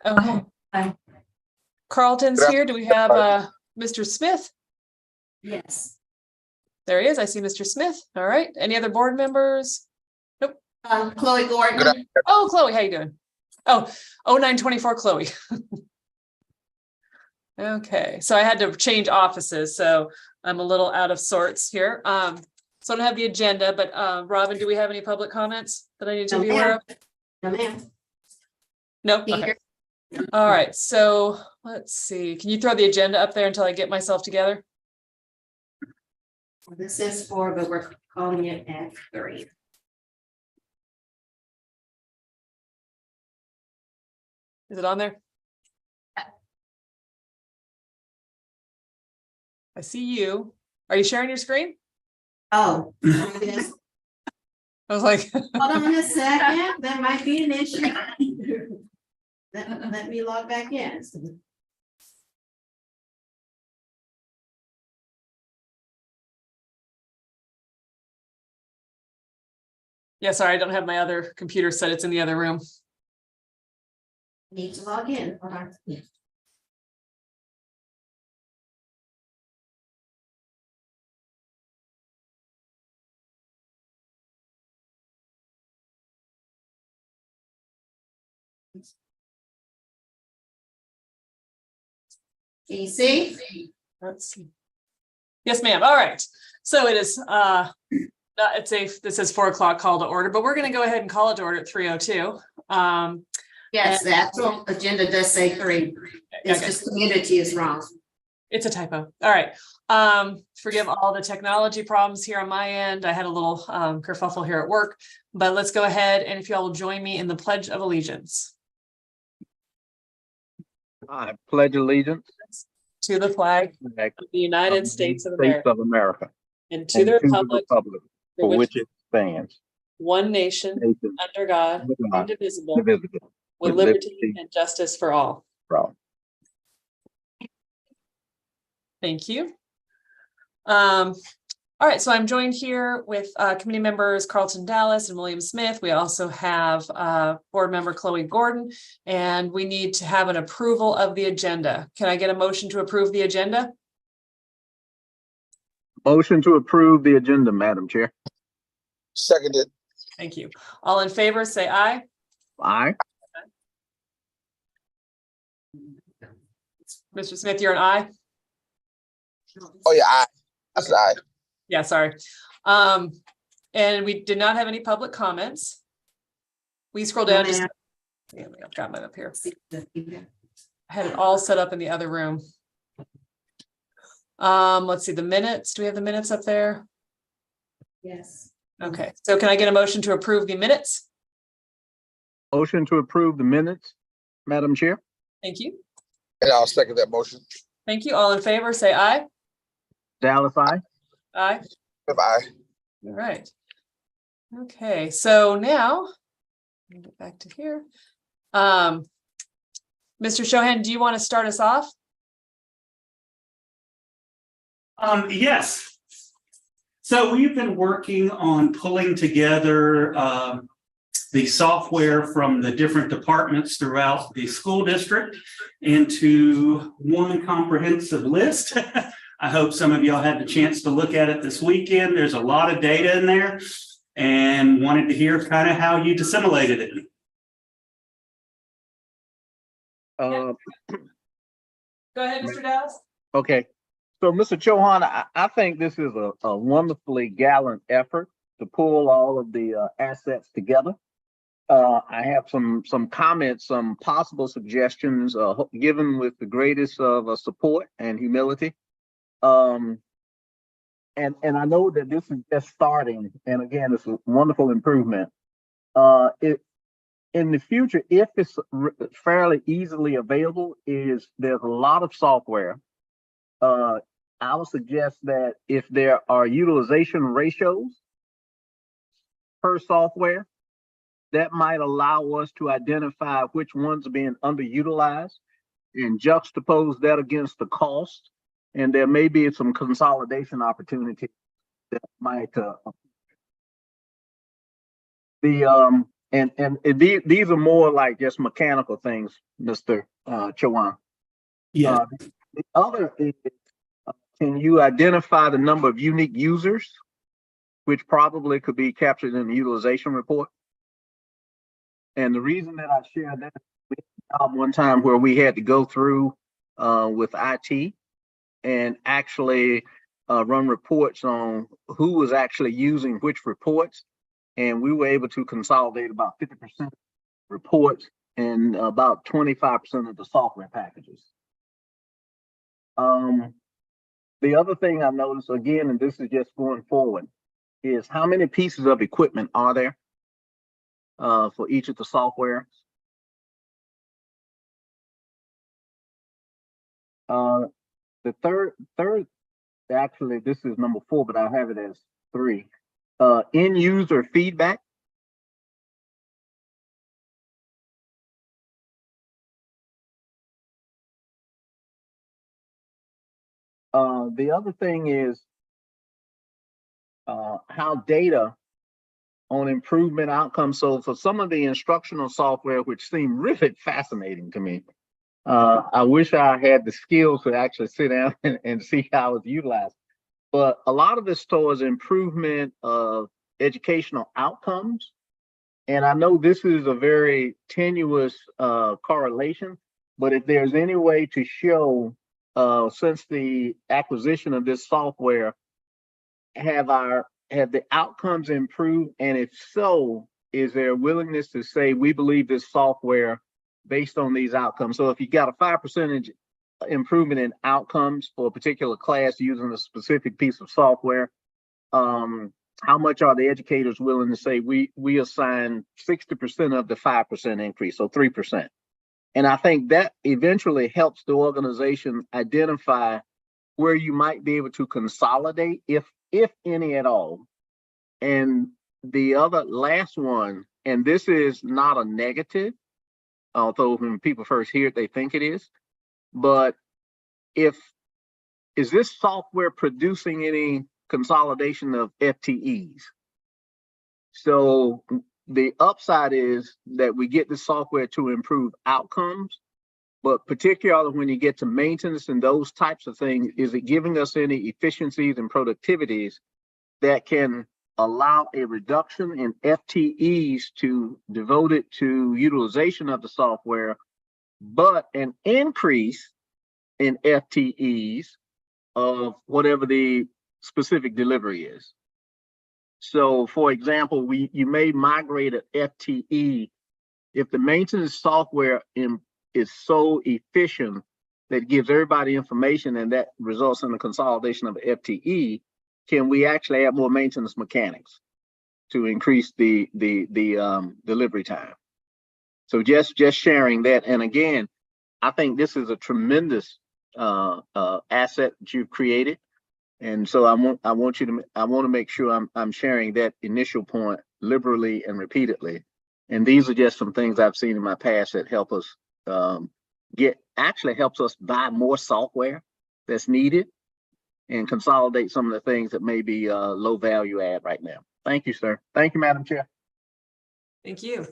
Okay. Hi. Carlton's here. Do we have Mr. Smith? Yes. There he is. I see Mr. Smith. All right. Any other board members? Nope. Chloe Gordon. Oh, Chloe, how you doing? Oh, 0924 Chloe. Okay, so I had to change offices, so I'm a little out of sorts here. So I don't have the agenda, but Robin, do we have any public comments that I need to be aware of? No, ma'am. No. Okay. All right. So let's see. Can you throw the agenda up there until I get myself together? This is 4, but we're calling it at 3. Is it on there? I see you. Are you sharing your screen? Oh. I was like, Hold on a second. That might be an issue. Let me log back in. yeah, sorry, I don't have my other computer set. It's in the other room. Need to log in. Hold on. DC? Let's see. Yes, ma'am. All right. So it is this is 4 o'clock call to order, but we're going to go ahead and call it to order at 3:02. Yes, the actual agenda does say 3. It's just community is wrong. It's a typo. All right. Forgive all the technology problems here on my end. I had a little kerfuffle here at work, but let's go ahead and if y'all will join me in the Pledge of Allegiance. I pledge allegiance To the flag to of the United States of America and to and the republic for which it stands, one nation, under God, indivisible, indivisible, with liberty and justice for all. for all. Thank you. All right, so I'm joined here with committee members Carlton Dallas and William Smith. We also have board member Chloe Gordon, and we need to have an approval of the agenda. Can I get a motion to approve the agenda? Motion to approve the agenda, Madam Chair. Seconded. Thank you. All in favor, say aye. Aye. Mr. Smith, you're an aye? Oh yeah, aye. That's aye. Yeah, sorry. And we did not have any public comments. We scroll down. Just, yeah, I've got mine up here. I had it all set up in the other room. Let's see the minutes. Do we have the minutes up there? Yes. Okay, so can I get a motion to approve the minutes? Motion to approve the minutes, Madam Chair. Thank you. And I'll second that motion. Thank you. All in favor, say aye. Dallas, aye. Aye. Aye. All right. Okay, so now let me get back to here. Mr. Shohan, do you want to start us off? Yes. So we've been working on pulling together the software from the different departments throughout the school district into one comprehensive list. I hope some of y'all had the chance to look at it this weekend. There's a lot of data in there and wanted to hear kind of how you disseminated it. Go ahead, Mr. Dallas. Okay. So, Mr. Chauhan, I think this is a wonderfully gallant effort to pull all of the assets together. I have some comments, some possible suggestions, given with the greatest of support and humility. And I know that this is just starting, and again, it's a wonderful improvement. In the future, if it's fairly easily available, there's a lot of software. I would suggest that if there are utilization ratios per software, that might allow us to identify which ones are being underutilized and juxtapose that against the cost. And there may be some consolidation opportunity that might the these are more like just mechanical things, Mr. Chawan. Yeah, The other is, can you identify the number of unique users, which probably could be captured in the utilization report? And the reason that I share that, we had a job one time where we had to go through with IT and actually run reports on who was actually using which reports. And we were able to consolidate about 50% reports and about 25% of the software packages. The other thing I noticed, again, and this is just going forward, is how many pieces of equipment are there for each of the software. The third, actually, this is number 4, but I'll have it as 3. End user feedback. The other thing is how data on improvement outcomes. So for some of the instructional software, which seem really fascinating to me, I wish I had the skills to actually sit down and see how it's utilized. But a lot of this stores improvement of educational outcomes. And I know this is a very tenuous correlation, but if there's any way to show since the acquisition of this software, have the outcomes improved? And if so, is there a willingness to say, we believe this software based on these outcomes? So if you got a 5% improvement in outcomes for a particular class using a specific piece of software, how much are the educators willing to say we assign 60% of the 5% increase, so 3%? And I think that eventually helps the organization identify where you might be able to consolidate, if any at all. And the other last one, and this is not a negative, although when people first hear it, they think it is, but is this software producing any consolidation of FTEs? So the upside is that we get the software to improve outcomes, but particularly when you get to maintenance and those types of things, is it giving us any efficiencies and productivities that can allow a reduction in FTEs to devote it to utilization of the software, but an increase in FTEs of whatever the specific delivery is? So for example, you may migrate an FTE if the maintenance software is so efficient that it gives everybody information and that results in the consolidation of FTE. Can we actually have more maintenance mechanics to increase the delivery time? So just sharing that. And again, I think this is a tremendous asset that you've created. And so I want to make sure I'm sharing that initial point liberally and repeatedly. And these are just some things I've seen in my past that help us helps us buy more software that's needed and consolidate some of the things that may be low value add right now. Thank you, sir. Thank you, Madam Chair. Thank you.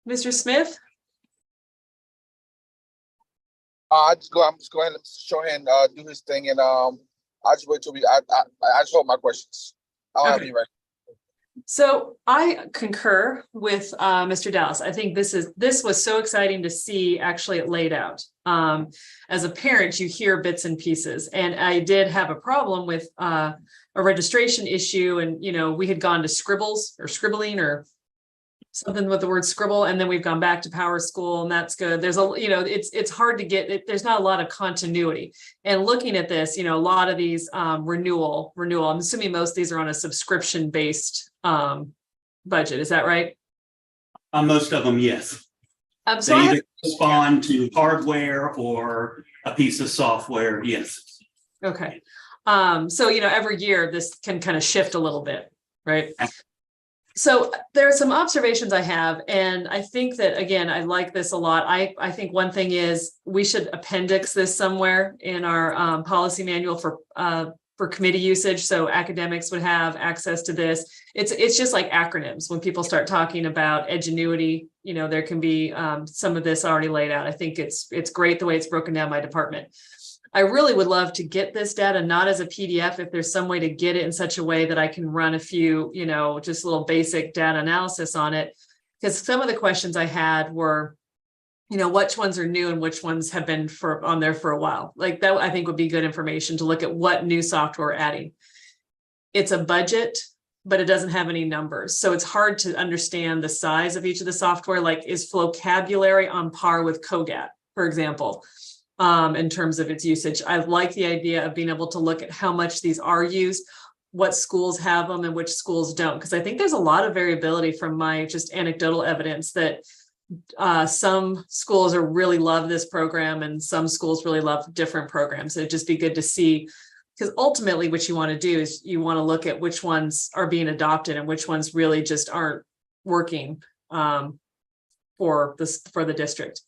Mr. Smith? I'm just go ahead and let Mr. Shohan do his thing, and I just wait till I just hold my questions. I don't have any right. So I concur with Mr. Dallas. I think this was so exciting to see actually it laid out. As a parent, you hear bits and pieces, and I did have a problem with a registration issue, and we had gone to Scribbles or Scribbling or something with the word scribble, and then we've gone back to Power School, and that's good. There's it's hard to get it. There's not a lot of continuity. And looking at this, a lot of these renewal. I'm assuming most of these are on a subscription based budget. Is that right? most of them, yes. So They either respond to hardware or a piece of software. Yes. okay. So every year this can kind of shift a little bit, right? So there are some observations I have, and I think that, again, I like this a lot. I think one thing is we should appendix this somewhere in our policy manual for for committee usage. So academics would have access to this. It's just like acronyms. When people start talking about Edgenuity, you know, there can be some of this already laid out. I think it's great the way it's broken down by department. I really would love to get this data, not as a PDF, if there's some way to get it in such a way that I can run a few, you know, just little basic data analysis on it. Because some of the questions I had were, you know, which ones are new and which ones have been on there for a while. Like that, I think would be good information to look at what new software we're adding. It's a budget, but it doesn't have any numbers. So it's hard to understand the size of each of the software. Like, is vocabulary on par with COGAT, for example? In terms of its usage. I like the idea of being able to look at how much these are used, what schools have them and which schools don't, because I think there's a lot of variability from my just anecdotal evidence that some schools really love this program and some schools really love different programs. It'd just be good to see, because ultimately what you want to do is you want to look at which ones are being adopted and which ones really just aren't working for the district.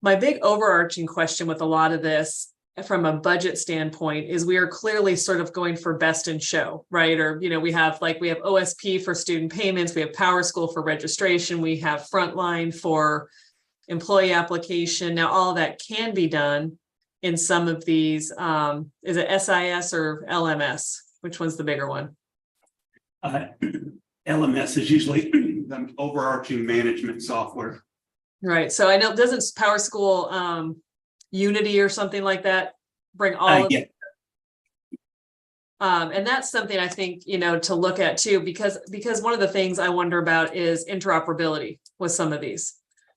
My big overarching question with a lot of this from a budget standpoint is we are clearly sort of going for best in show, right? Or, you know, we have OSP for student payments, we have Power School for registration, we have Frontline for employee application. Now, all of that can be done in some of these, is it SIS or LMS? Which one's the bigger one? LMS is usually the overarching management software. Right. So I know, doesn't Power School Unity or something like that bring all of yeah. And that's something I think, you know, to look at too, because one of the things I wonder about is interoperability with some of these.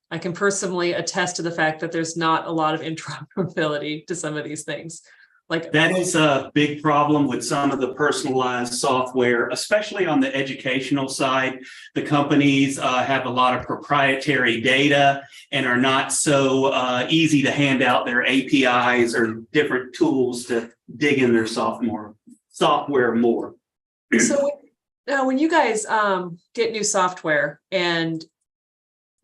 I can personally attest to the fact that there's not a lot of interoperability to some of these things. Like, that is a big problem with some of the personalized software, especially on the educational side. The companies have a lot of proprietary data and are not so easy to hand out their APIs or different tools to dig in their software more. So when you guys get new software, and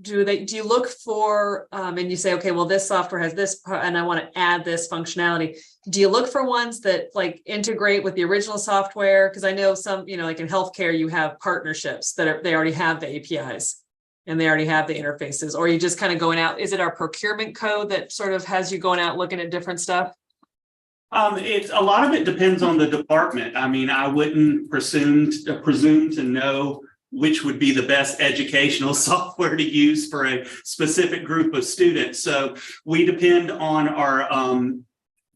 do you look for and you say, okay, well, this software has this and I want to add this functionality. Do you look for ones that like integrate with the original software? Because I know some, you know, like in healthcare, you have partnerships that they already have the APIs and they already have the interfaces, or are you just kind of going out? Is it our procurement code that sort of has you going out looking at different stuff? It's a lot of it depends on the department. I mean, I wouldn't presume to know which would be the best educational software to use for a specific group of students. So we depend on our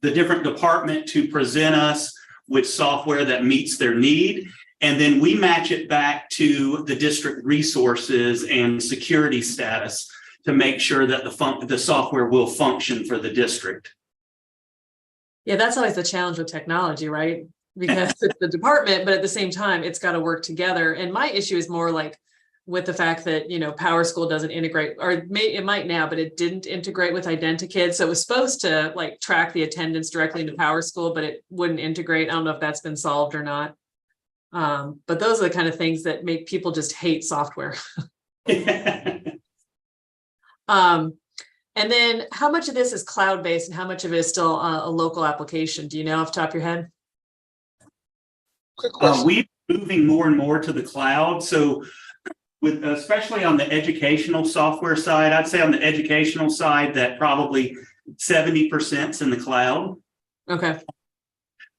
the different department to present us with software that meets their need. And then we match it back to the district resources and security status to make sure that the software will function for the district. Yeah, that's always the challenge with technology, right? Because it's the department, but at the same time, it's got to work together. And my issue is more like with the fact that, you know, Power School doesn't integrate, or it might now, but it didn't integrate with Identikid. So it was supposed to like track the attendance directly into Power School, but it wouldn't integrate. I don't know if that's been solved or not. But those are the kind of things that make people just hate software. And then how much of this is cloud-based and how much of it is still a local application? Do you know off the top of your head? Quick question. We're moving more and more to the cloud. So with especially on the educational software side, I'd say on the educational side that probably 70% is in the cloud. Okay.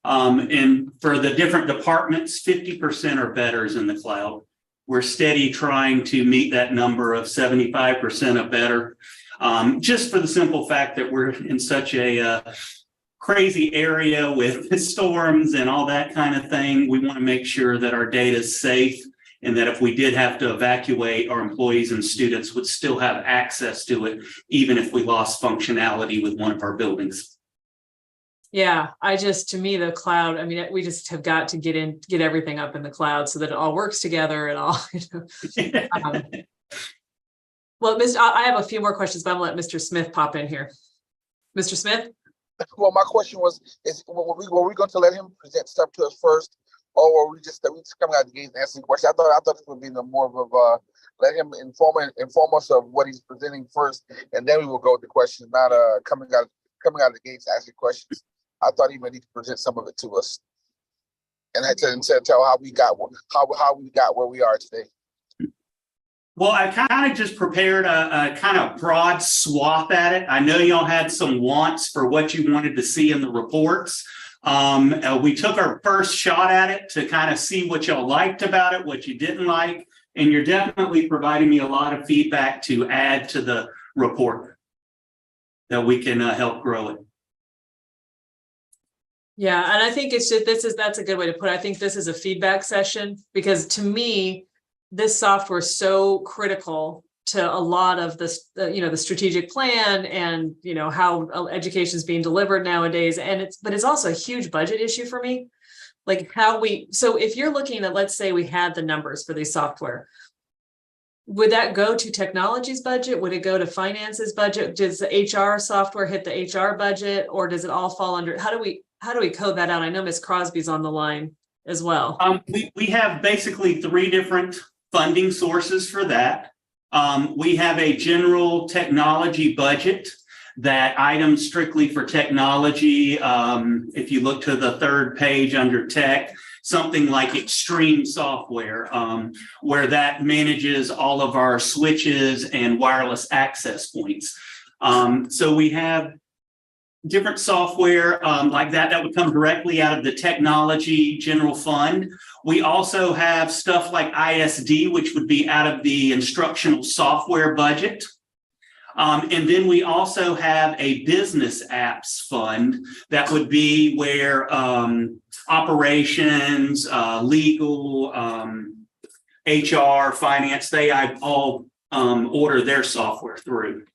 And for the different departments, 50% or better is in the cloud. We're steady trying to meet that number of 75% or better. Just for the simple fact that we're in such a crazy area with storms and all that kind of thing. We want to make sure that our data is safe and that if we did have to evacuate, our employees and students would still have access to it, even if we lost functionality with one of our buildings. Yeah, to me, the cloud, I mean, we just have got to get everything up in the cloud so that it all works together and all, you know. Well, I have a few more questions, but I'm going to let Mr. Smith pop in here. Mr. Smith? Well, my question was: were we going to let him present stuff to us first, or were we just coming out the gate and asking questions? I thought this would be more of let him inform us of what he's presenting first, and then we will go with the questions. Not coming out of the gates asking questions. I thought he might need to present some of it to us. and tell how we got where we are today. Well, I kind of just prepared a kind of broad swath at it. I know y'all had some wants for what you wanted to see in the reports. We took our first shot at it to kind of see what y'all liked about it, what you didn't like, and you're definitely providing me a lot of feedback to add to the report that we can help grow it. Yeah, and I think it's just that's a good way to put it. I think this is a feedback session because to me, this software is so critical to a lot of this, the strategic plan and, how education is being delivered nowadays. And but it's also a huge budget issue for me. Like so if you're looking at, let's say we had the numbers for these software, would that go to technology's budget? Would it go to finance's budget? Does the HR software hit the HR budget, or does it all fall under, how do we code that out? I know Ms. Crosby's on the line as well. We have basically 3 different funding sources for that. We have a general technology budget that items strictly for technology. If you look to the 3rd page under tech, something like Extreme Software, where that manages all of our switches and wireless access points. So we have different software like that would come directly out of the technology general fund. We also have stuff like ISD, which would be out of the instructional software budget. And then we also have a business apps fund that would be where operations, legal, HR, finance, they all order their software through.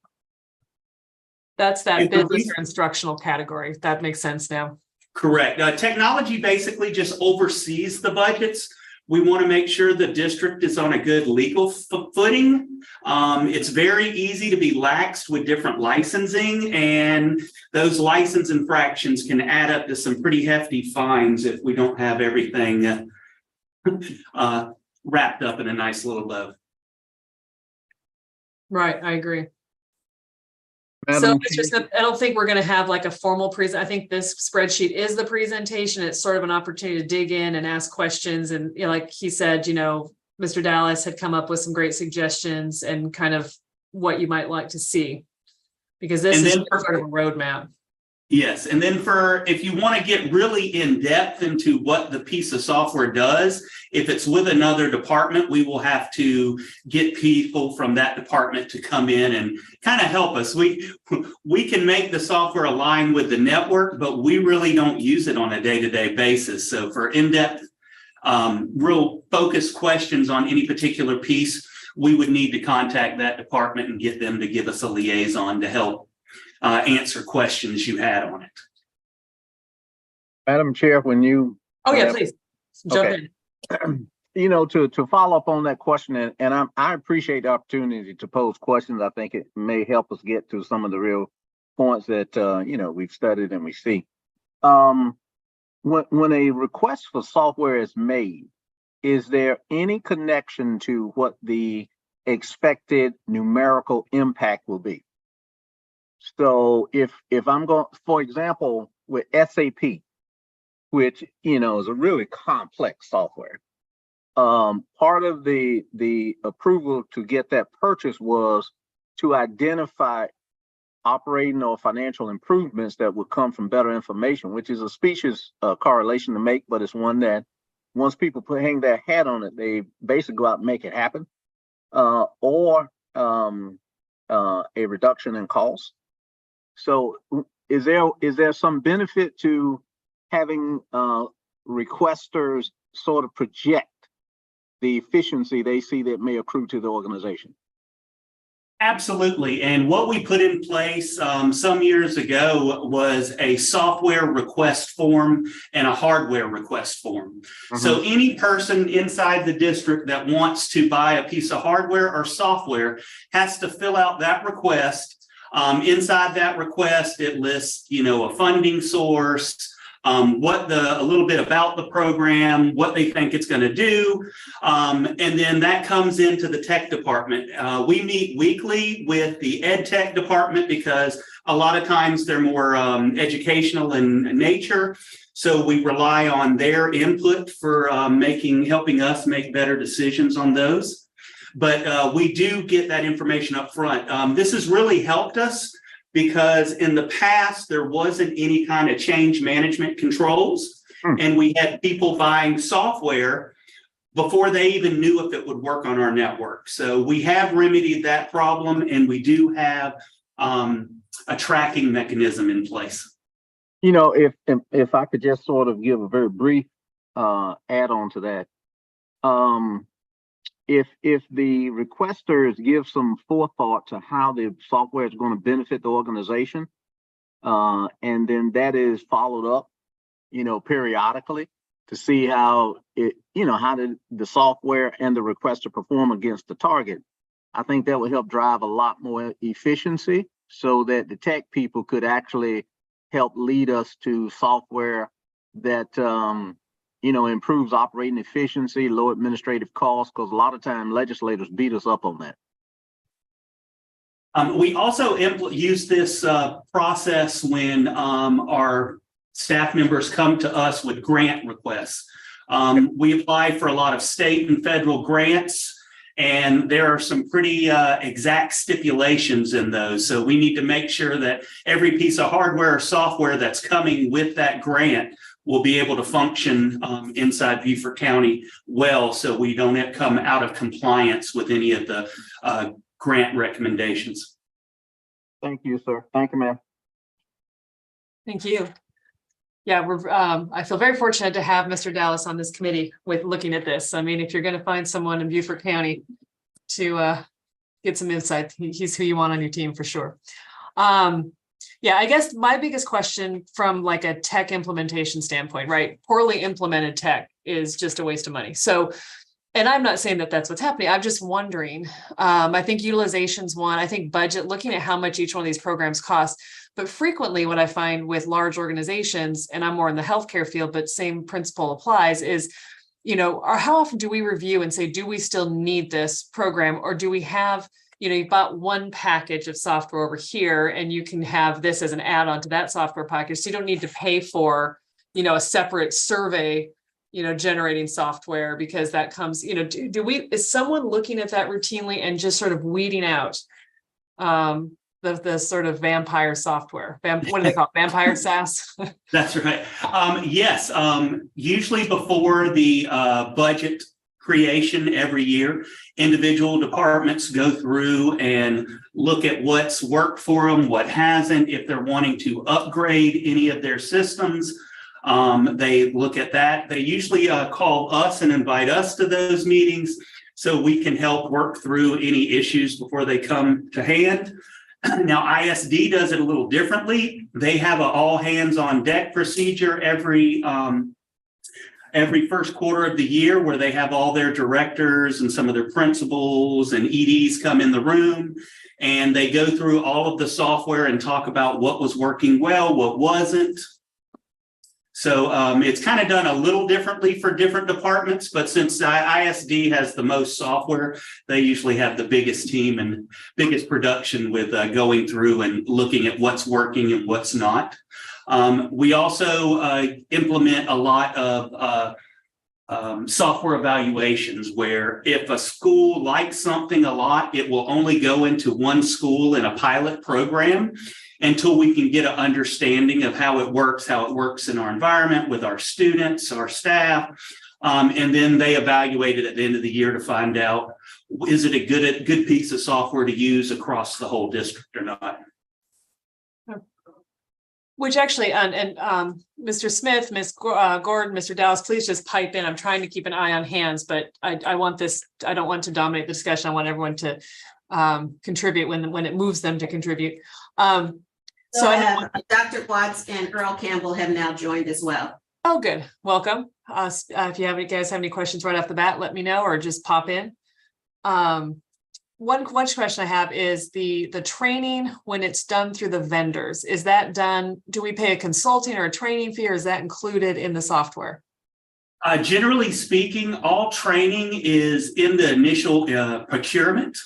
That's that business or instructional category. That makes sense now. Correct. Technology basically just oversees the budgets. We want to make sure the district is on a good legal footing. It's very easy to be laxed with different licensing, and those license infractions can add up to some pretty hefty fines if we don't have everything wrapped up in a nice little bow. Right, I agree. Madam So I don't think we're going to have like a formal I think this spreadsheet is the presentation. It's sort of an opportunity to dig in and ask questions. And like he said, Mr. Dallas had come up with some great suggestions and kind of what you might like to see, because this is sort of a roadmap. Yes. And then if you want to get really in depth into what the piece of software does, if it's with another department, we will have to get people from that department to come in and kind of help us. We can make the software align with the network, but we really don't use it on a day-to-day basis. So for in-depth, real focused questions on any particular piece, we would need to contact that department and get them to give us a liaison to help answer questions you had on it. Madam Chair, when you. Oh yeah, please jump in. To follow up on that question, and I appreciate the opportunity to pose questions. I think it may help us get to some of the real points that we've studied and we see. When a request for software is made, is there any connection to what the expected numerical impact will be? So if I'm going, for example, with SAP, which is a really complex software, part of the approval to get that purchase was to identify operating or financial improvements that would come from better information, which is a specious correlation to make, but it's one that once people hang their hat on it, they basically go out and make it happen, or a reduction in cost. So is there some benefit to having requesters sort of project the efficiency they see that may accrue to the organization? Absolutely. And what we put in place some years ago was a software request form and a hardware request form. Mm-hmm. So any person inside the district that wants to buy a piece of hardware or software has to fill out that request. Inside that request, it lists, a funding source, a little bit about the program, what they think it's going to do. And then that comes into the tech department. We meet weekly with the ed tech department because a lot of times they're more educational in nature. So we rely on their input for helping us make better decisions on those. But we do get that information up front. This has really helped us because in the past, there wasn't any kind of change management controls. And we had people buying software before they even knew if it would work on our network. So we have remedied that problem, and we do have a tracking mechanism in place. You know, if I could just sort of give a very brief add-on to that. If the requesters give some forethought to how the software is going to benefit the organization, and then that is followed up, periodically to see how how did the software and the requester perform against the target, I think that would help drive a lot more efficiency so that the tech people could actually help lead us to software that improves operating efficiency, low administrative costs, because a lot of time legislators beat us up on that. We also use this process when our staff members come to us with grant requests. We apply for a lot of state and federal grants, and there are some pretty exact stipulations in those. So we need to make sure that every piece of hardware or software that's coming with that grant will be able to function inside Beaufort County well, so we don't come out of compliance with any of the grant recommendations. Thank you, sir. Thank you, ma'am. Thank you. Yeah, I feel very fortunate to have Mr. Dallas on this committee with looking at this. I mean, if you're going to find someone in Beaufort County to get some insight, he's who you want on your team for sure. Yeah, I guess my biggest question from like a tech implementation standpoint, right? Poorly implemented tech is just a waste of money. So, and I'm not saying that that's what's happening. I'm just wondering, I think utilization's one, I think budget, looking at how much each one of these programs cost. But frequently what I find with large organizations, and I'm more in the healthcare field, but same principle applies, is, how often do we review and say, do we still need this program? Or do we have, you've bought one package of software over here and you can have this as an add-on to that software package. So you don't need to pay for, a separate survey, generating software, because that comes, is someone looking at that routinely and just sort of weeding out the sort of vampire software? What do they call it? Vampire SaaS? That's right. Yes. Usually before the budget creation every year, individual departments go through and look at what's worked for them, what hasn't. If they're wanting to upgrade any of their systems, they look at that. They usually call us and invite us to those meetings so we can help work through any issues before they come to hand. Now, ISD does it a little differently. They have an all hands on deck procedure every first quarter of the year, where they have all their directors and some of their principals and EDs come in the room, and they go through all of the software and talk about what was working well, what wasn't. So it's kind of done a little differently for different departments, but since ISD has the most software, they usually have the biggest team and biggest production with going through and looking at what's working and what's not. We also implement a lot of software evaluations, where if a school likes something a lot, it will only go into one school in a pilot program until we can get an understanding of how it works in our environment with our students, our staff. And then they evaluate it at the end of the year to find out, is it a good piece of software to use across the whole district or not? Which actually, and Mr. Smith, Ms. Gordon, Mr. Dallas, please just pipe in. I'm trying to keep an eye on hands, but I don't want to dominate the discussion. I want everyone to contribute when it moves them to contribute. So I have Dr. Watts and Earl Campbell have now joined as well. Oh, good. Welcome. If you guys have any questions right off the bat, let me know, or just pop in. one question I have is the training when it's done through the vendors. Is that done? Do we pay a consulting or a training fee, or is that included in the software? Generally speaking, all training is in the initial procurement.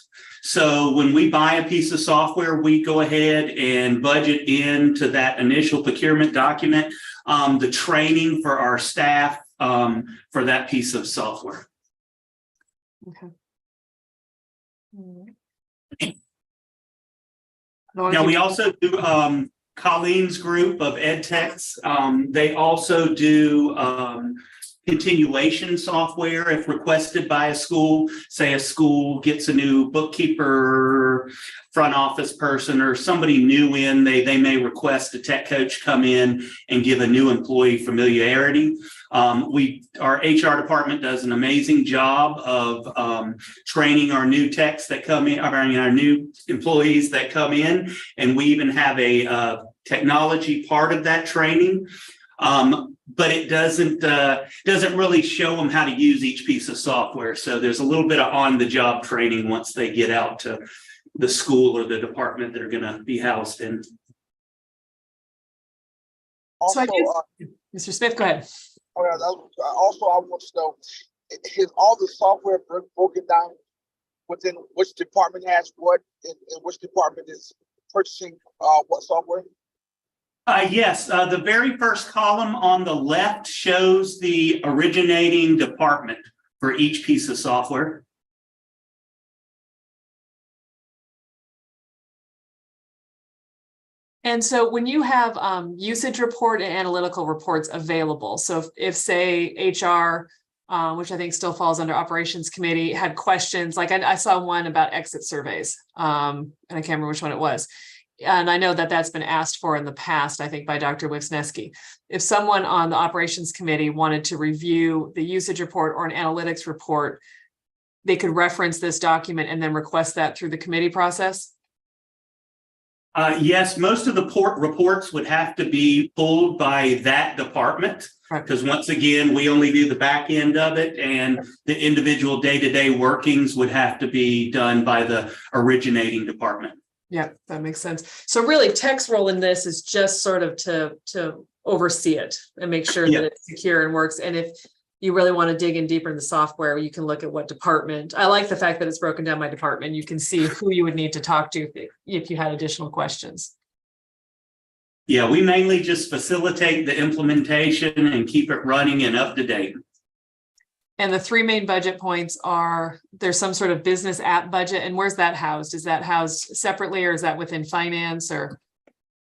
So when we buy a piece of software, we go ahead and budget into that initial procurement document the training for our staff for that piece of software. Okay. Now, we also do Colleen's group of ed techs. They also do continuation software if requested by a school. Say a school gets a new bookkeeper, front office person, or somebody new in, they may request a tech coach come in and give a new employee familiarity. Our HR department does an amazing job of training our new techs that come in, our new employees that come in, and we even have a technology part of that training. But it doesn't really show them how to use each piece of software. So there's a little bit of on-the-job training once they get out to the school or the department they're going to be housed in. So Also, I guess, Mr. Smith, go ahead. also, I want to know, is all the software broken down within which department has what, and which department is purchasing what software? Yes, the very first column on the left shows the originating department for each piece of software. And so when you have usage report and analytical reports available, so if say HR, which I think still falls under operations committee, had questions, like I saw one about exit surveys, and I can't remember which one it was. And I know that that's been asked for in the past, I think by Dr. Wisniewski. If someone on the operations committee wanted to review the usage report or an analytics report, they could reference this document and then request that through the committee process? Yes, most of the reports would have to be pulled by that department, because once again, we only do the back end of it, and the individual day-to-day workings would have to be done by the originating department. Yeah, that makes sense. So really, tech's role in this is just sort of to oversee it and make sure that it's secure and works. And if you really want to dig in deeper in the software, you can look at what department. I like the fact that it's broken down by department. You can see who you would need to talk to if you had additional questions. Yeah, we mainly just facilitate the implementation and keep it running and up to date. And the three main budget points are, there's some sort of business app budget. And where's that housed? Is that housed separately, or is that within finance, or?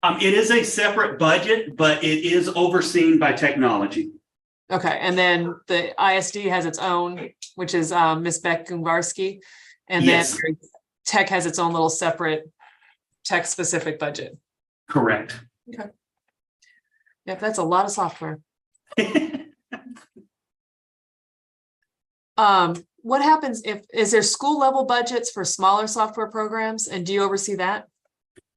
It is a separate budget, but it is overseen by technology. Okay. And then the ISD has its own, which is Ms. Beck Gumbarski. And then tech has its own little separate tech specific budget. Correct. Okay. Yep, that's a lot of software. What happens is there school level budgets for smaller software programs, and do you oversee that?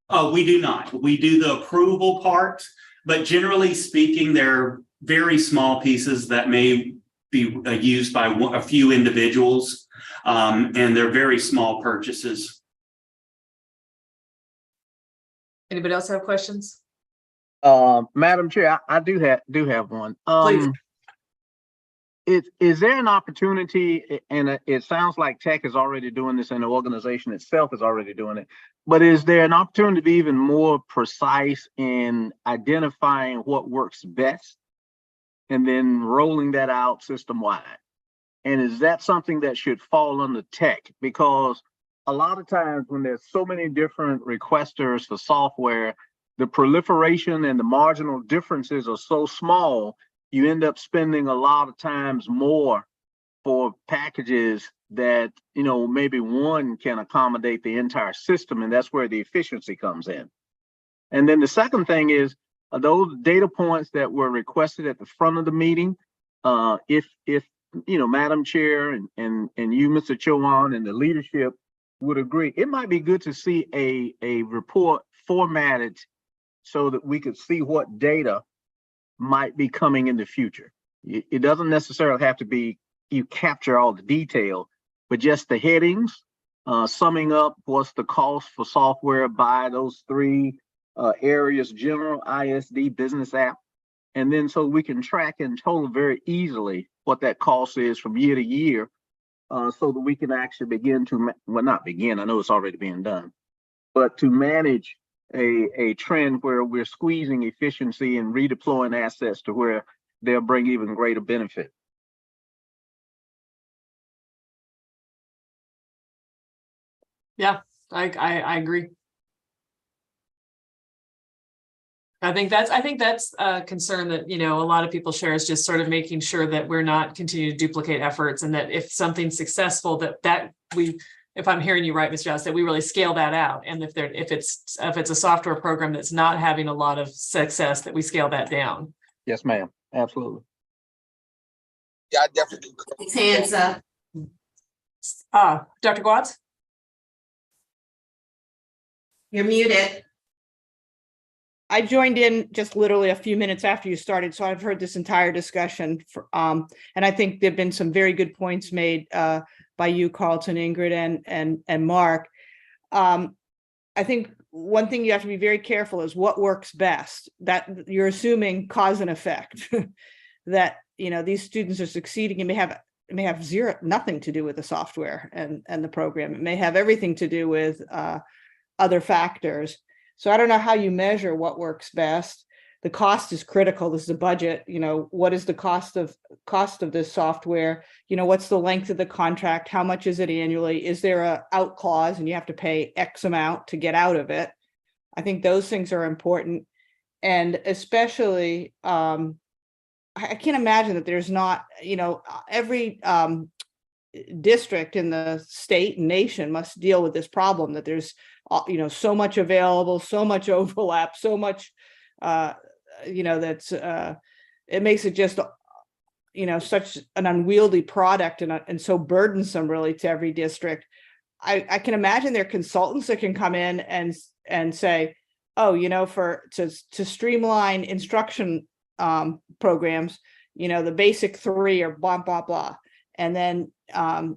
Oh, we do not. We do the approval part, but generally speaking, they're very small pieces that may be used by a few individuals, and they're very small purchases. Anybody else have questions? Madam Chair, I do have one. Please. Is there an opportunity, and it sounds like tech is already doing this and the organization itself is already doing it, but is there an opportunity to be even more precise in identifying what works best and then rolling that out system-wide? And is that something that should fall under tech? Because a lot of times when there's so many different requesters for software, the proliferation and the marginal differences are so small, you end up spending a lot of times more for packages that, maybe one can accommodate the entire system, and that's where the efficiency comes in. And then the second thing is, those data points that were requested at the front of the meeting, if Madam Chair and you, Mr. Chowan, and the leadership would agree, it might be good to see a report formatted so that we could see what data might be coming in the future. It doesn't necessarily have to be you capture all the detail, but just the headings, summing up what's the cost for software by those three areas: general, ISD, business app. And then so we can track in total very easily what that cost is from year to year, so that we can actually begin to, well, not begin, I know it's already being done, but to manage a trend where we're squeezing efficiency and redeploying assets to where they'll bring even greater benefit. Yeah, I agree. I think that's a concern that, you know, a lot of people share, is just sort of making sure that we're not continuing to duplicate efforts, and that if something's successful, that we, if I'm hearing you right, Mr. Jones, that we really scale that out. And if it's a software program that's not having a lot of success, that we scale that down. Yes, ma'am. Absolutely. Yeah, I definitely concur. His hands up. Dr. Watts? You're muted. I joined in just literally a few minutes after you started, so I've heard this entire discussion. And I think there've been some very good points made by you, Carlton, Ingrid, and Mark. I think one thing you have to be very careful is what works best. That you're assuming cause and effect. That, you know, these students are succeeding. It may have nothing to do with the software and the program. It may have everything to do with other factors. So I don't know how you measure what works best. The cost is critical. This is a budget. You know, what is the cost of this software? You know, what's the length of the contract? How much is it annually? Is there a out clause and you have to pay X amount to get out of it? I think those things are important. And especially, I can't imagine that there's not, you know, every district in the state and nation must deal with this problem, that there's, you know, so much available, so much overlap, so much, you know, that's, it makes it just, you know, such an unwieldy product and so burdensome really to every district. I can imagine there are consultants that can come in and say, oh, you know, to streamline instruction programs, you know, the basic three are blah, blah, blah. And then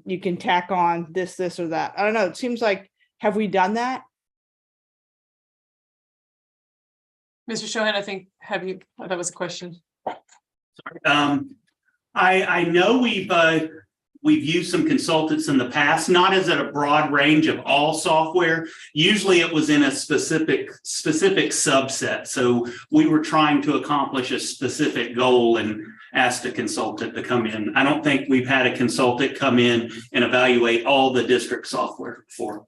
you can tack on this or that. I don't know. It seems like, have we done that? Mr. Shohan, I think, that was a question. I know we've used some consultants in the past, not as a broad range of all software. Usually it was in a specific subset. So we were trying to accomplish a specific goal and asked a consultant to come in. I don't think we've had a consultant come in and evaluate all the district software before.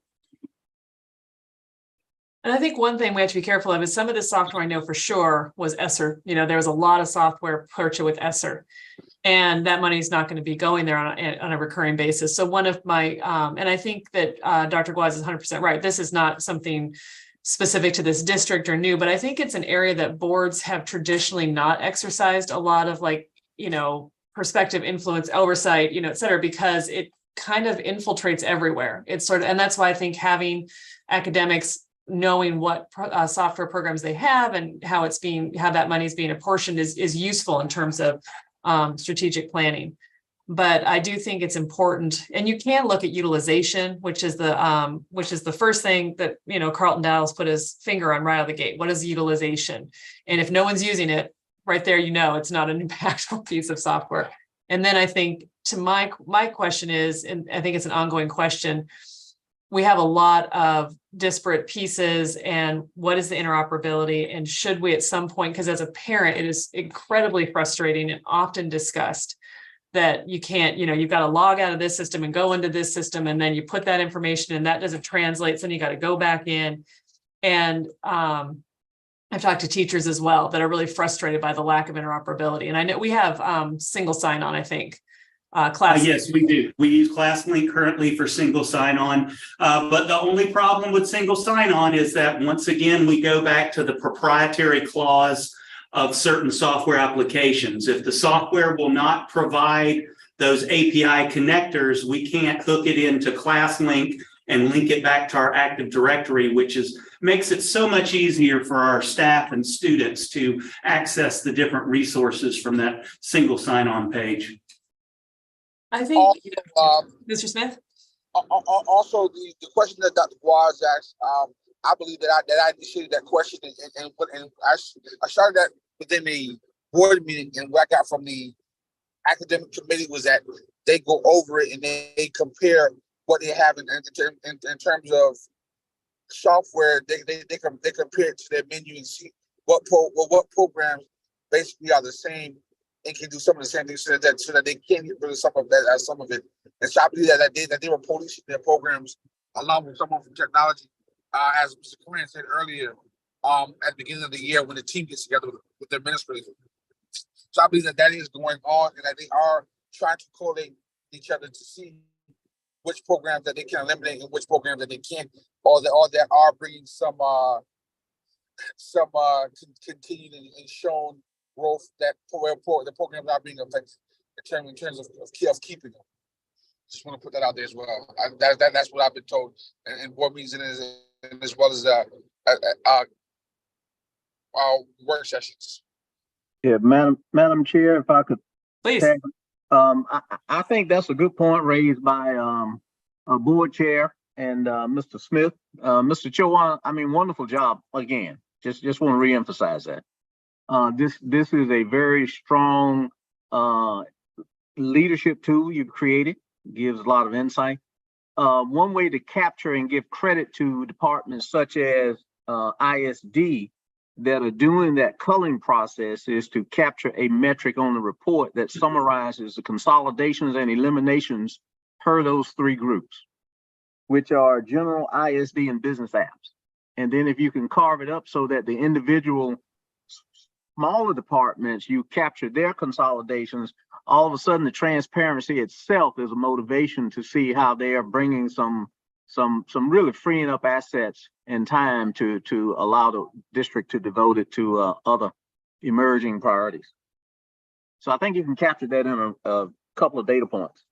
And I think one thing we have to be careful of is some of the software I know for sure was ESSER. You know, there was a lot of software purchased with ESSER, and that money is not going to be going there on a recurring basis. So one of my, and I think that Dr. Guaz is 100% right. This is not something specific to this district or new, but I think it's an area that boards have traditionally not exercised a lot of, like, you know, perspective, influence, oversight, you know, et cetera, because it kind of infiltrates everywhere. It's sort of, and that's why I think having academics knowing what software programs they have and how that money is being apportioned is useful in terms of strategic planning. But I do think it's important, and you can look at utilization, which is the first thing that, you know, Carlton Dallas put his finger on right out of the gate. What is utilization? And if no one's using it, right there, you know, it's not an impactful piece of software. And then I think to my question is, and I think it's an ongoing question, we have a lot of disparate pieces, and what is the interoperability? And should we at some point, because as a parent, it is incredibly frustrating and often discussed that you can't, you know, you've got to log out of this system and go into this system, and then you put that information and that doesn't translate. So then you got to go back in. And I've talked to teachers as well that are really frustrated by the lack of interoperability. And I know we have single sign-on, I think. Yes, we do. We use ClassLink currently for single sign-on. But the only problem with single sign-on is that once again, we go back to the proprietary clause of certain software applications. If the software will not provide those API connectors, we can't hook it into ClassLink and link it back to our Active Directory, which makes it so much easier for our staff and students to access the different resources from that single sign-on page. I think, Mr. Smith? Also, the question that Dr. Guaz asked, I believe that I initiated that question and I started that within the board meeting, and what I got from the academic committee was that they go over it and they compare what they have in terms of software. They compare it to their menu and see what programs basically are the same and can do some of the same things so that they can get rid of some of it. And so I believe that they were policing their programs along with someone from technology, as Mr. Cohen said earlier, at the beginning of the year when the team gets together with the administrators. So I believe that is going on and that they are trying to correlate each other to see which programs that they can eliminate and which programs that they can't, or that are bringing some continued and shown growth that the programs are being affected in terms of keeping them. Just want to put that out there as well. That's what I've been told in board meetings and as well as work sessions. Yeah, Madam Chair, if I could. Please. Tag, I think that's a good point raised by a board chair and Mr. Smith. Mr. Chowan, I mean, wonderful job again. Just want to reemphasize that. This is a very strong leadership tool you've created. Gives a lot of insight. One way to capture and give credit to departments such as ISD that are doing that culling process is to capture a metric on the report that summarizes the consolidations and eliminations per those three groups, which are general, ISD, and business apps. And then if you can carve it up so that the individual smaller departments, you capture their consolidations, all of a sudden the transparency itself is a motivation to see how they are bringing some really freeing up assets and time to allow the district to devote it to other emerging priorities. So I think you can capture that in a couple of data points.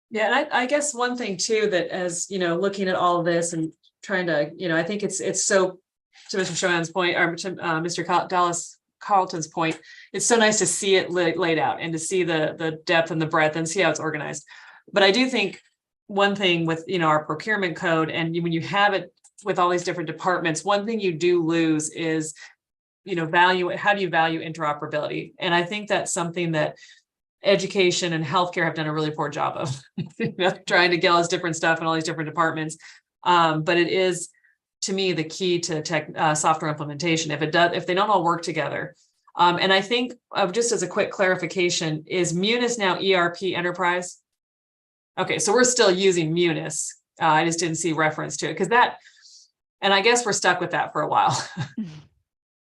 Yeah, and I guess one thing too, that as looking at all of this and trying to, I think it's so, to Mr. Chowan's point, or to Mr. Dallas Carlton's point, it's so nice to see it laid out and to see the depth and the breadth and see how it's organized. But I do think one thing with our procurement code, and when you have it with all these different departments, one thing you do lose is how do you value interoperability? And I think that's something that education and healthcare have done a really poor job of trying to get all this different stuff in all these different departments. But it is, to me, the key to software implementation. If they don't all work together. And I think just as a quick clarification, is Munis now ERP Enterprise? Okay, so we're still using Munis. I just didn't see reference to it because and I guess we're stuck with that for a while.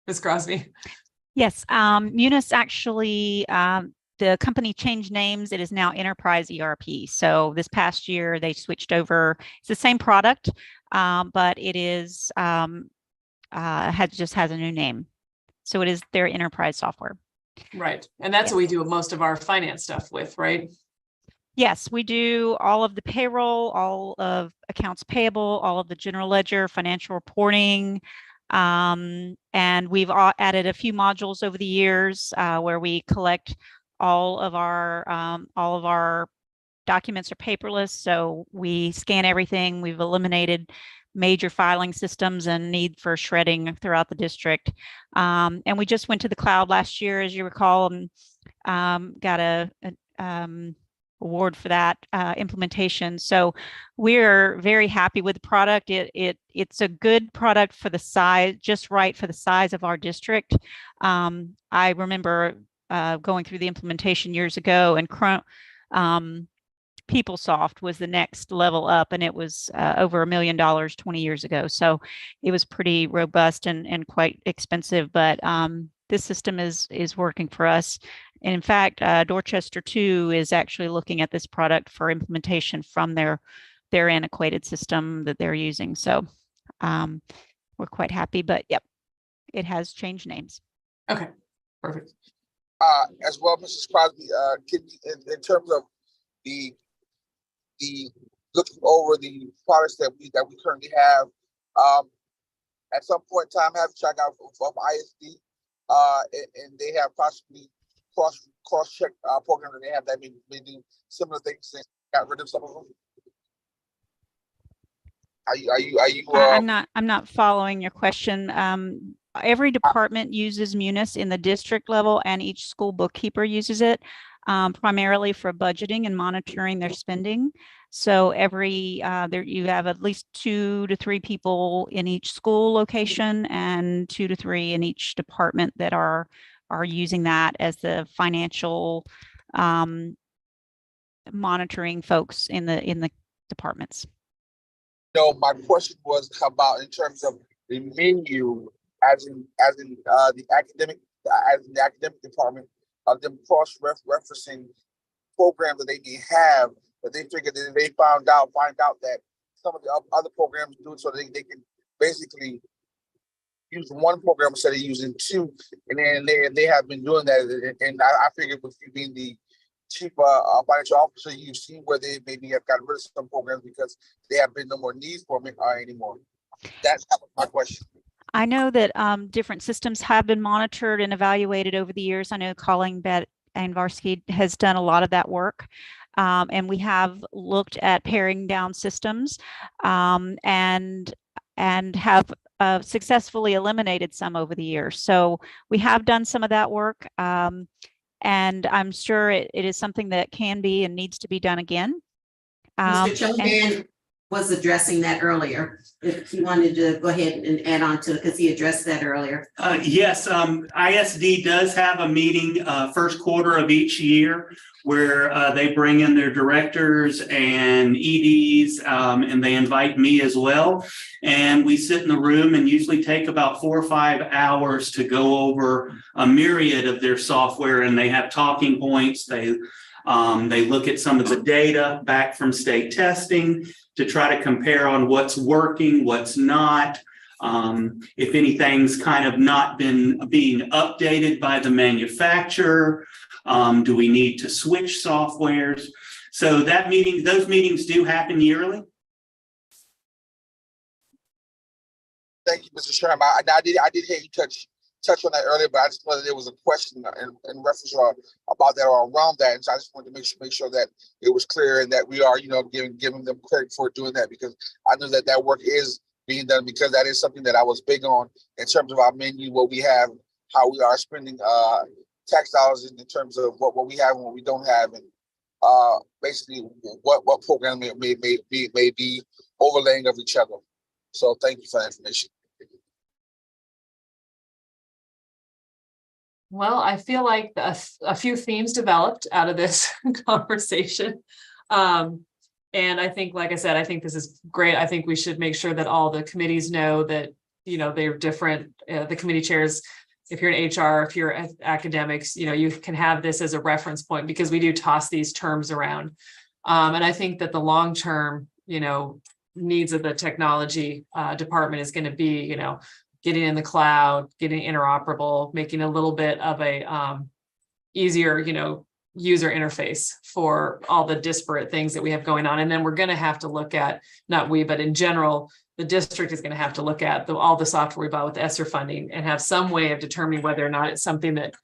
Ms. Crosby. Yes, Munis actually, the company changed names. It is now Enterprise ERP. So this past year they switched over. It's the same product, but it is just has a new name. So it is their enterprise software. Right, and that's what we do most of our finance stuff with, right? Yes, we do all of the payroll, all of accounts payable, all of the general ledger, financial reporting. And we've added a few modules over the years where we collect all of our documents are paperless. So we scan everything. We've eliminated major filing systems and need for shredding throughout the district. And we just went to the cloud last year, as you recall, and got a award for that implementation. So we're very happy with the product. It's a good product for the size, just right for the size of our district. I remember going through the implementation years ago, and PeopleSoft was the next level up, and it was over $1 million 20 years ago. So it was pretty robust and quite expensive, but this system is working for us. And in fact, Dorchester 2 is actually looking at this product for implementation from their antiquated system that they're using. So we're quite happy, but yep, it has changed names. Okay, perfect. As well, Mrs. Crosby, in terms of the looking over the products that we currently have, at some point in time, have checked out from ISD, and they have possibly cross check program that they have that may do similar things. They got rid of some of them. Are you I'm not following your question. Every department uses Munis in the district level, and each school bookkeeper uses it primarily for budgeting and monitoring their spending. So you have at least 2 to 3 people in each school location and 2 to 3 in each department that are using that as the financial monitoring folks in the departments. No, my question was about in terms of the menu, as in the academic department, of them cross referencing programs that they may have, but they figured that they find out that some of the other programs do it, so they can basically use one program instead of using 2, and then they have been doing that, and I figured with you being the chief financial officer, you've seen where they maybe have gotten rid of some programs because there have been no more needs for them anymore. That was my question. I know that different systems have been monitored and evaluated over the years. I know Calling Bet and Varsity has done a lot of that work. And we have looked at paring down systems and have successfully eliminated some over the years. So we have done some of that work. And I'm sure it is something that can be and needs to be done again. Mr. Chohan was addressing that earlier. If you wanted to go ahead and add on to it, because he addressed that earlier. Yes, ISD does have a meeting first quarter of each year where they bring in their directors and EDs, and they invite me as well. And we sit in the room and usually take about 4 or 5 hours to go over a myriad of their software, and they have talking points. They look at some of the data back from state testing to try to compare on what's working, what's not. If anything's kind of not been being updated by the manufacturer, do we need to switch softwares? So those meetings do happen yearly. Thank you, Mr. Sherman. I did hear you touch on that earlier, but I just whether there was a question in reference about that or around that, and so I just wanted to make sure that it was clear and that we are, giving them credit for doing that, because I know that work is being done, because that is something that I was big on in terms of our menu, what we have, how we are spending tax dollars in terms of what we have and what we don't have, and basically what program may be overlaying of each other. So thank you for that information. Well, I feel like a few themes developed out of this conversation. And I think, like I said, I think this is great. I think we should make sure that all the committees know that, they're different. The committee chairs, if you're in HR, if you're academics, you can have this as a reference point, because we do toss these terms around. And I think that the long-term, needs of the technology department is going to be, getting in the cloud, getting interoperable, making a little bit of a easier, user interface for all the disparate things that we have going on. And then we're going to have to look at, not we, but in general, the district is going to have to look at all the software we bought with ESSER funding and have some way of determining whether or not it's something that,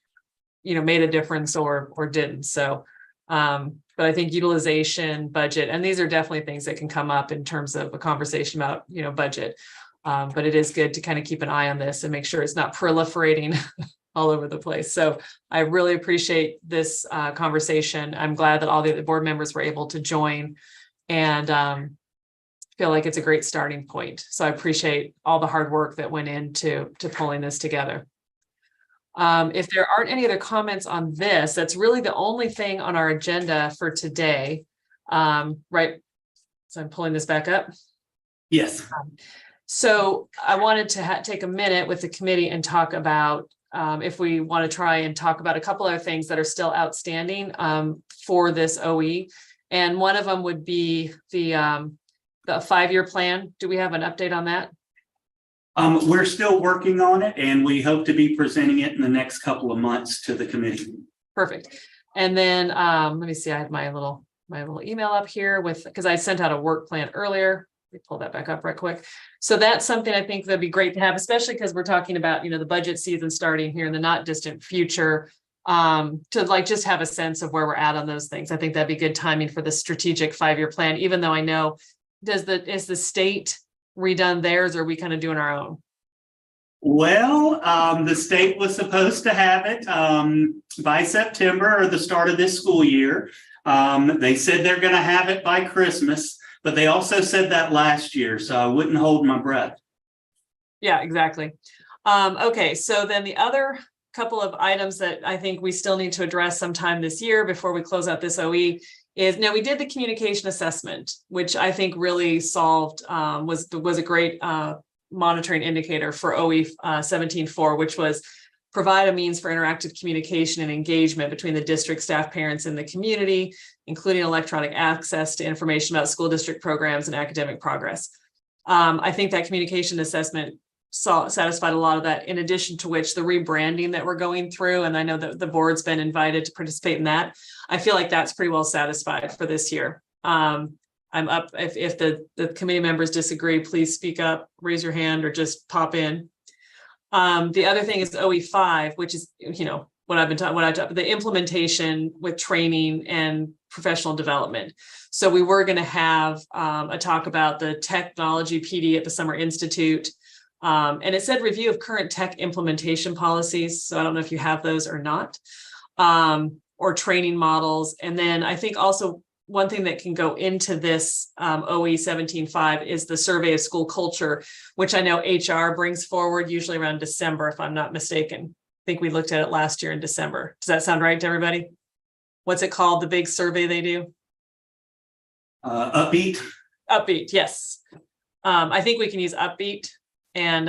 made a difference or didn't. So, but I think utilization, budget, and these are definitely things that can come up in terms of a conversation about, budget. But it is good to kind of keep an eye on this and make sure it's not proliferating all over the place. So I really appreciate this conversation. I'm glad that all the other board members were able to join, and feel like it's a great starting point. So I appreciate all the hard work that went into pulling this together. If there aren't any other comments on this, that's really the only thing on our agenda for today. Right. So I'm pulling this back up. Yes. So I wanted to take a minute with the committee and talk about if we want to try and talk about a couple other things that are still outstanding for this OE. And one of them would be the 5-year plan. Do we have an update on that? We're still working on it, and we hope to be presenting it in the next couple of months to the committee. Perfect. And then let me see, I had my little email up here because I sent out a work plan earlier. Let me pull that back up right quick. So that's something I think that'd be great to have, especially because we're talking about, the budget season starting here in the not distant future. to like just have a sense of where we're at on those things. I think that'd be good timing for the strategic 5-year plan, even though I know, is the state redone theirs, or are we kind of doing our own? Well, the state was supposed to have it by September or the start of this school year. They said they're going to have it by Christmas, but they also said that last year, so I wouldn't hold my breath. Yeah, exactly. Okay, so then the other couple of items that I think we still need to address sometime this year before we close out this OE is, now we did the communication assessment, which I think really solved, was a great monitoring indicator for OE 17-4, which was provide a means for interactive communication and engagement between the district, staff, parents, and the community, including electronic access to information about school district programs and academic progress. I think that communication assessment satisfied a lot of that, in addition to which the rebranding that we're going through, and I know that the board's been invited to participate in that. I feel like that's pretty well satisfied for this year. I'm up. If the committee members disagree, please speak up, raise your hand, or just pop in. The other thing is OE5, which is, what I've been talking, the implementation with training and professional development. So we were going to have a talk about the technology PD at the Summer Institute. And it said review of current tech implementation policies. So I don't know if you have those or not, or training models. And then I think also one thing that can go into this OE 17-5 is the survey of school culture, which I know HR brings forward usually around December, if I'm not mistaken. I think we looked at it last year in December. Does that sound right to everybody? What's it called? The big survey they do? Upbeat. Upbeat, yes. I think we can use Upbeat, and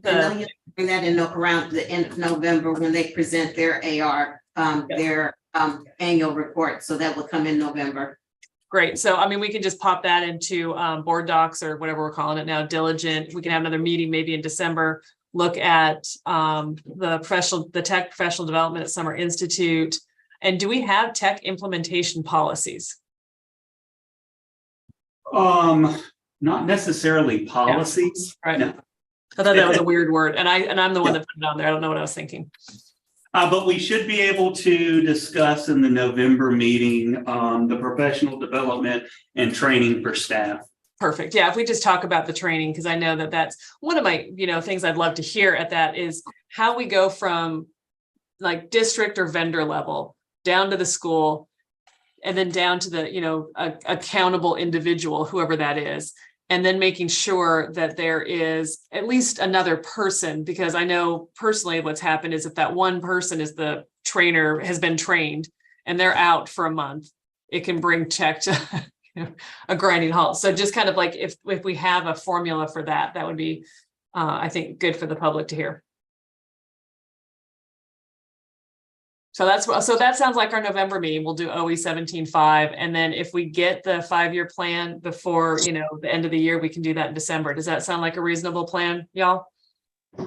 bring that in around the end of November when they present their AR, their annual report. So that will come in November. Great. So, I mean, we can just pop that into board docs or whatever we're calling it now, diligent. We can have another meeting maybe in December, look at the tech professional development at Summer Institute. And do we have tech implementation policies? Not necessarily policies. Yeah, right. No. I thought that was a weird word. And I'm the one that put it on there. I don't know what I was thinking. But we should be able to discuss in the November meeting the professional development and training for staff. Perfect. Yeah, if we just talk about the training, because I know that that's one of my, things I'd love to hear at that is how we go from like district or vendor level down to the school, and then down to the, accountable individual, whoever that is. And then making sure that there is at least another person, because I know personally what's happened is if that one person is the trainer, has been trained, and they're out for a month, it can bring tech to a grinding halt. So just kind of like if we have a formula for that, that would be, I think, good for the public to hear. So that sounds like our November meeting. We'll do OE 17-5. And then if we get the 5-year plan before, the end of the year, we can do that in December. Does that sound like a reasonable plan, y'all? Yeah.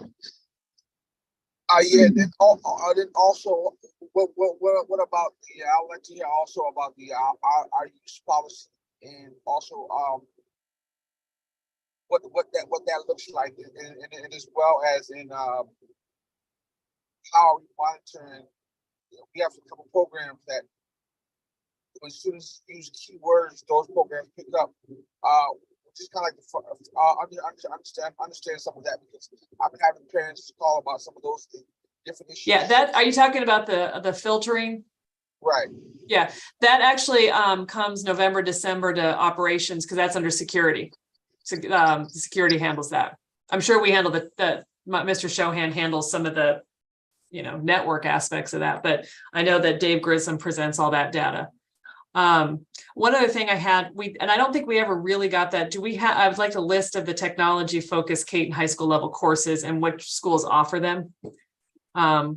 Then also, what about I would like to hear also about our use policy, and also what that looks like, and as well as in how are we monitoring. We have a couple programs that when students use keywords, those programs pick up. Just kind of like understand some of that, because I've been having parents call about some of those different issues. Yeah, are you talking about the filtering? Right. Yeah, that actually comes November, December to operations, because that's under security. So security handles that. I'm sure we handle Mr. Shohan handles some of the network aspects of that, but I know that Dave Grissom presents all that data. One other thing I had, and I don't think we ever really got that. Do we have, I would like a list of the technology focused Kate and high school level courses and which schools offer them.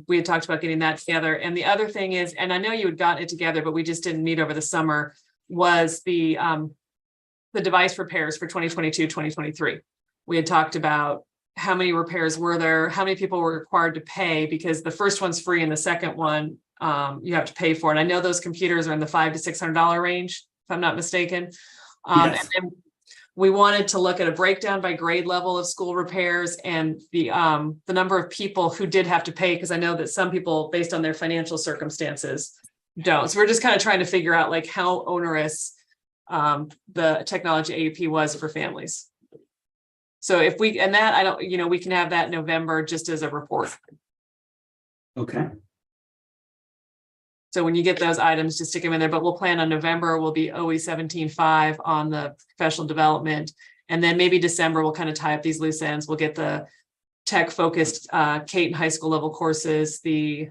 We had talked about getting that together. And the other thing is, and I know you had gotten it together, but we just didn't meet over the summer, was the device repairs for 2022, 2023. We had talked about how many repairs were there, how many people were required to pay, because the first one's free and the second one you have to pay for. And I know those computers are in the $500 to $600 range, if I'm not mistaken. Yes. And then we wanted to look at a breakdown by grade level of school repairs and the number of people who did have to pay, because I know that some people, based on their financial circumstances, don't. So we're just kind of trying to figure out like how onerous the technology AUP was for families. So if we, and that, I don't, you know, we can have that in November just as a report. Okay. So when you get those items, just stick them in there, but we'll plan on November, will be OE 17.5 on the professional development. And then maybe December, we'll kind of tie up these loose ends. We'll get the tech focused Kate and high school level courses, the,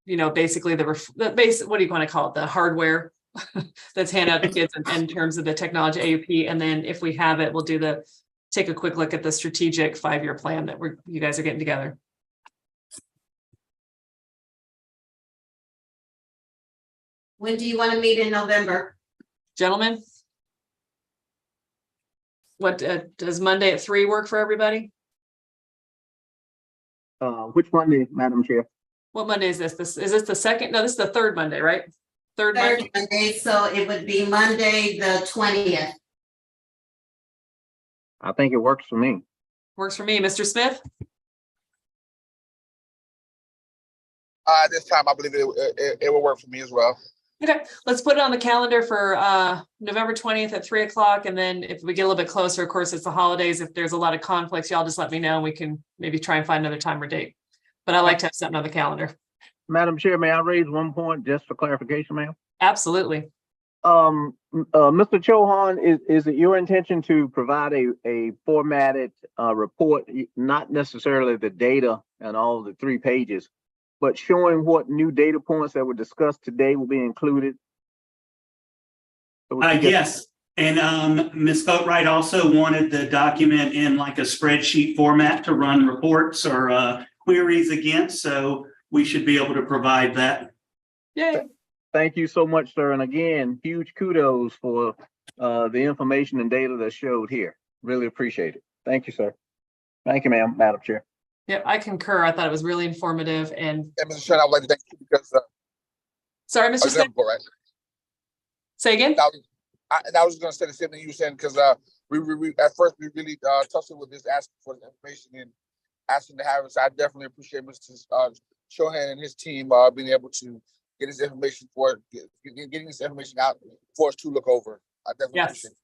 you know, basically the base, what do you want to call it? The hardware that's handed out to kids in terms of the technology AUP. And then if we have it, we'll take a quick look at the strategic 5-year plan that you guys are getting together. When do you want to meet in November? Gentlemen? What, does Monday at 3 work for everybody? Which Monday, Madam Chair? What Monday is this? Is this the second? No, this is the third Monday, right? Third Monday? Monday, so it would be Monday, the 20th. I think it works for me. Works for me. Mr. Smith? This time, I believe it will work for me as well. Okay, let's put it on the calendar for November 20th at 3 o'clock. And then if we get a little bit closer, of course, it's the holidays. If there's a lot of conflicts, y'all just let me know and we can maybe try and find another time or date. But I like to have something on the calendar. Madam Chair, may I raise one point just for clarification, ma'am? Absolutely. Mr. Chauhan, is it your intention to provide a formatted report, not necessarily the data and all the 3 pages, but showing what new data points that were discussed today will be included? Yes, and Ms. Boatwright also wanted the document in like a spreadsheet format to run reports or queries against, so we should be able to provide that. Yay. Thank you so much, sir. And again, huge kudos for the information and data that showed here. Really appreciate it. Thank you, sir. Thank you, ma'am, Madam Chair. Yeah, I concur. I thought it was really informative and. And Mr. Chairman, I would like to thank you because Sorry, Mr. Smith. right? Say again? I was going to say the same thing you were saying because we at first we really tussled with this asking for the information and asking to have it. So I definitely appreciate Mr. Chauhan and his team being able to get this information getting this information out for us to look over. I definitely appreciate it.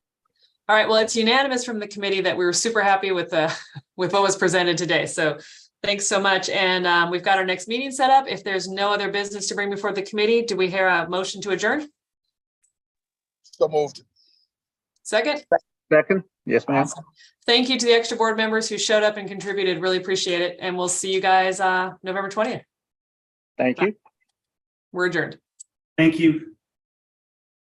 All right, well, it's unanimous from the committee that we were super happy with what was presented today. So thanks so much. And we've got our next meeting set up. If there's no other business to bring before the committee, do we hear a motion to adjourn? So moved. Second? Second? Yes, ma'am. Awesome. Thank you to the extra board members who showed up and contributed. Really appreciate it. And we'll see you guys November 20th. Thank you. We're adjourned. Thank you.